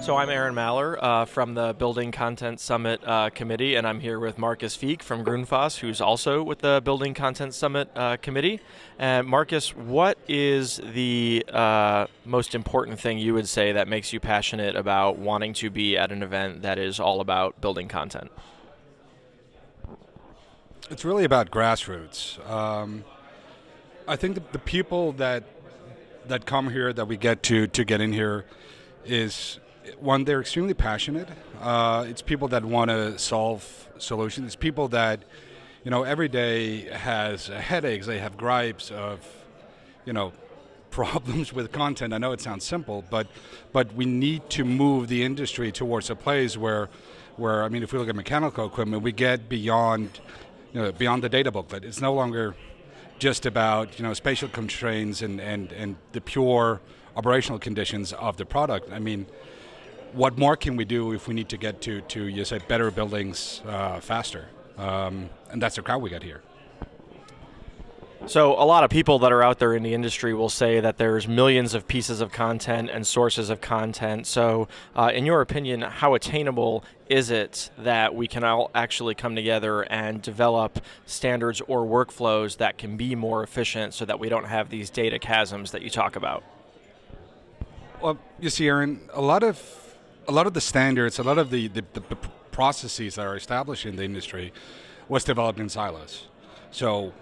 So I'm Aaron Maller from the Building Content Summit Committee, and I'm here with Marcus Fich from Grundfos, who's also with the Building Content Summit Committee. And Marcus, what is the most important thing you would say that makes you passionate about wanting to be at an event that is all about building content? It's really about grassroots. I think the people that come here, that we get to get in here, is one, they're extremely passionate. It's people that want to solve solutions. It's people that, every day has headaches. They have gripes of, problems with content. I know it sounds simple, but we need to move the industry towards a place where if we look at mechanical equipment, we get beyond the data booklet. It's no longer just about spatial constraints and the pure operational conditions of the product. What more can we do if we need to get to you say better buildings faster? And that's the crowd we get here. So a lot of people that are out there in the industry will say that there's millions of pieces of content and sources of content. So in your opinion, how attainable is it that we can all actually come together and develop standards or workflows that can be more efficient so that we don't have these data chasms that you talk about? Well, you see, Aaron, a lot of the standards, a lot of the processes that are established in the industry was developed in silos. So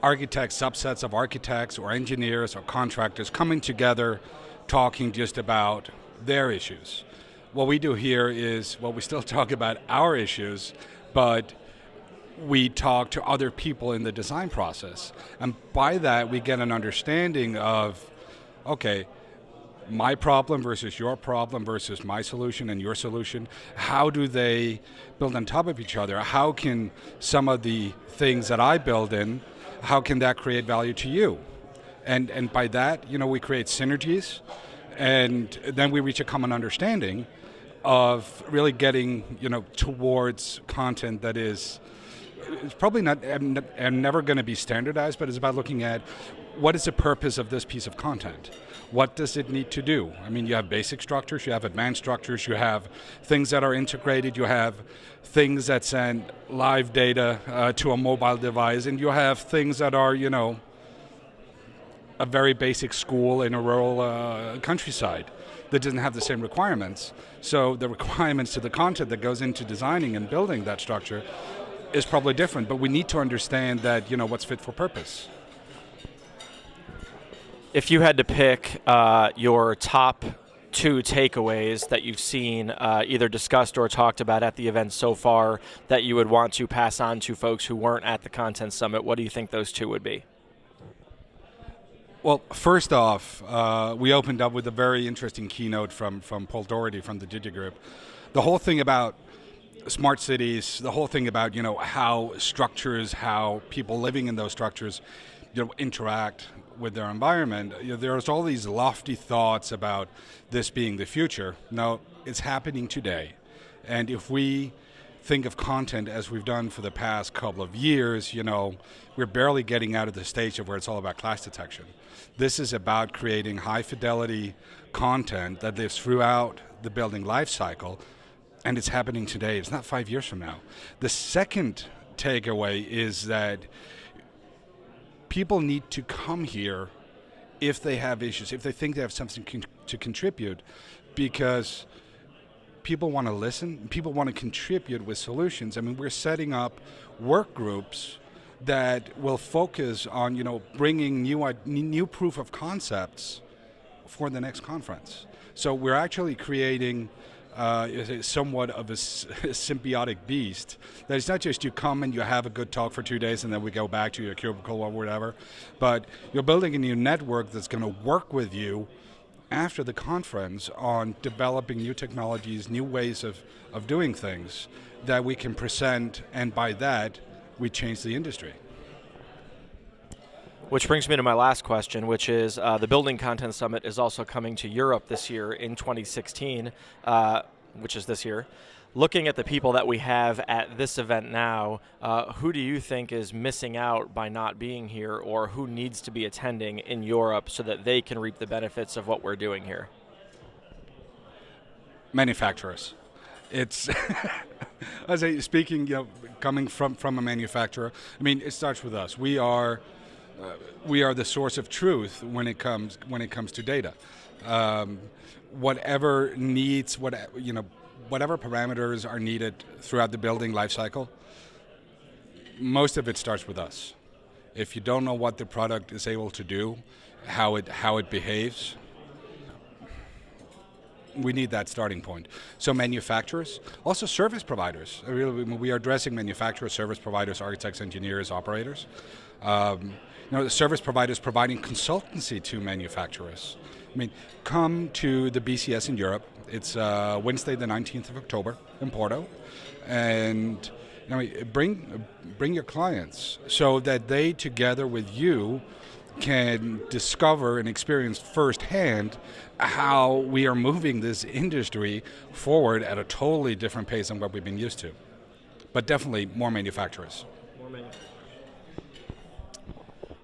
architects, subsets of architects or engineers or contractors coming together, talking just about their issues. What we do here is, we still talk about our issues, but we talk to other people in the design process. And by that, we get an understanding of, okay, my problem versus your problem versus my solution and your solution. How do they build on top of each other? How can some of the things that I build in, how can that create value to you? And by that, we create synergies, and then we reach a common understanding of really getting, towards content that is, it's probably not and never going to be standardized, but it's about looking at what is the purpose of this piece of content? What does it need to do? You have basic structures, you have advanced structures, you have things that are integrated, you have things that send live data to a mobile device, and you have things that are, a very basic school in a rural countryside that doesn't have the same requirements. So the requirements to the content that goes into designing and building that structure is probably different, but we need to understand that, what's fit for purpose. If you had to pick your top two takeaways that you've seen either discussed or talked about at the event so far that you would want to pass on to folks who weren't at the Content Summit, what do you think those two would be? Well, first off, we opened up with a very interesting keynote from Paul Doherty from the Digi Group. The whole thing about smart cities, the whole thing about how structures, how people living in those structures interact with their environment. There's all these lofty thoughts about this being the future. No, it's happening today. And if we think of content as we've done for the past couple of years, we're barely getting out of the stage of where it's all about clash detection. This is about creating high fidelity content that lives throughout the building life cycle, and it's happening today. It's not 5 years from now. The second takeaway is that people need to come here if they have issues, if they think they have something to contribute, because people want to listen, people want to contribute with solutions. We're setting up work groups that will focus on, bringing new proof of concepts for the next conference. So we're actually creating somewhat of a symbiotic beast. That it's not just you come and you have a good talk for 2 days and then we go back to your cubicle or whatever, but you're building a new network that's going to work with you after the conference on developing new technologies, new ways of doing things that we can present, and by that, we change the industry. Which brings me to my last question, which is the Building Content Summit is also coming to Europe this year in 2016, which is this year. Looking at the people that we have at this event now, who do you think is missing out by not being here, or who needs to be attending in Europe so that they can reap the benefits of what we're doing here? Manufacturers. It's, I say, speaking, coming from a manufacturer. I mean, it starts with us. We are the source of truth when it comes to data. Whatever needs, whatever parameters are needed throughout the building life cycle, most of it starts with us. If you don't know what the product is able to do, how it behaves, we need that starting point. So manufacturers, also service providers. We are addressing manufacturers, service providers, architects, engineers, operators. The service providers providing consultancy to manufacturers. I mean, come to the BCS in Europe. It's Wednesday, the 19th of October in Porto, and bring your clients so that they, together with you, can discover and experience firsthand how we are moving this industry forward at a totally different pace than what we've been used to. But definitely more manufacturers.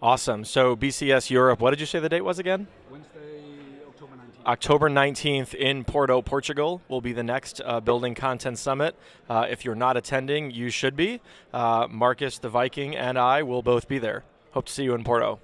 Awesome. So BCS Europe, what did you say the date was again? Wednesday, October 19th. October 19th in Porto, Portugal will be the next Building Content Summit. If you're not attending, you should be. Marcus the Viking and I will both be there. Hope to see you in Porto.